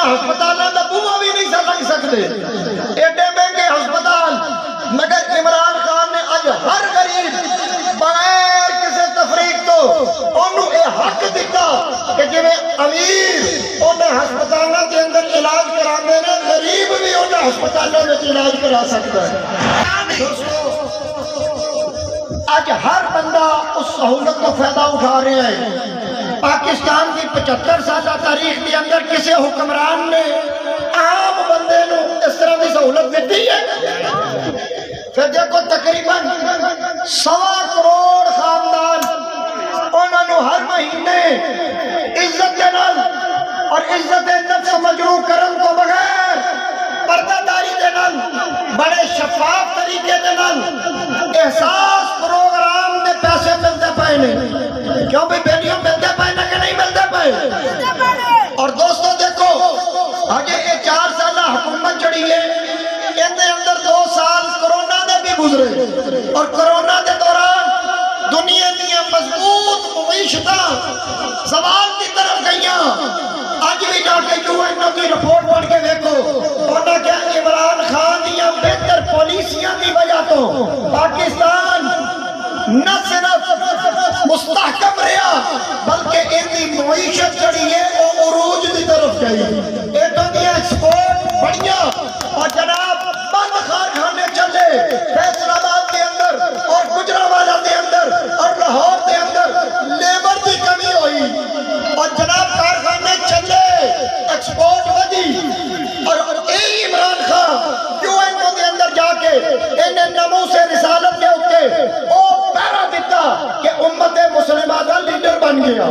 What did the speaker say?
ہسپتالوں کا بوما بھی نہیں لگ سکتے، ایڈے مہنگے ہسپتال، مگر عمران خان نے اج ہر غریب بغیر کسی تفریق تو انہوں یہ حق دیتا کہ جی امیر انہیں ہسپتالوں کے اندر علاج کرانے نے، غریب بھی انہیں ہسپتالوں میں علاج کرا سکتا ہے۔ آج ہر بندہ اس سہولت کو فائدہ اٹھا رہے ہیں۔ پاکستان کی 75 سالہ تاریخ کے اندر کسی حکمران نے عام بندے نو اس طرح کی سہولت دیتی ہے؟ پھر دیکھو تقریباً 1.25 کروڑ خاندان انہوں نے ہر مہینے عزت نال اور عزت نفس مجروح کرن کو بغیر پردہ داری دے نال بڑے شفاف طریقے دے نال احساس پروگرام دے پیسے ملتے پائے نے۔ کیوں بھی بیٹیوں ملتے پائے نا کہ نہیں ملتے پائے؟ اور دوستو دیکھو آگے یہ 4 سالہ حکومت چڑھی ہے، ان دے اندر 2 سال کرونا دے بھی گزرے، اور کرونا دے دوران دنیا دیا مضبوط معیشتاں زوال کی طرف گئیاں۔ آج بھی جا کے UN کی رپورٹ پڑھ کے دیکھو، انہوں کیا عمران خان دیا بہتر پالیسیاں کی وجہ تو پاکستان نہ صرف مستحکم رہا بلکہ ان کی معیشت چڑھی ہے اور عروج کی طرف گئی۔ ایٹوں کی ایکسپورٹ بڑھیا، اور جناب بند کارخانے چلے فیصل آباد کے اندر اور گجرانوالہ کے اندر اور لاہور کے اندر لیبر کی کمی ہوئی، اور جناب کارخانے چلے ایکسپورٹ ودی، اور اے عمران خان UN کے اندر جا کے انہیں نمو سے رسالت کے ہوتے او پیرا دیتا کہ امت مسلمہ کا لیڈر بن گیا۔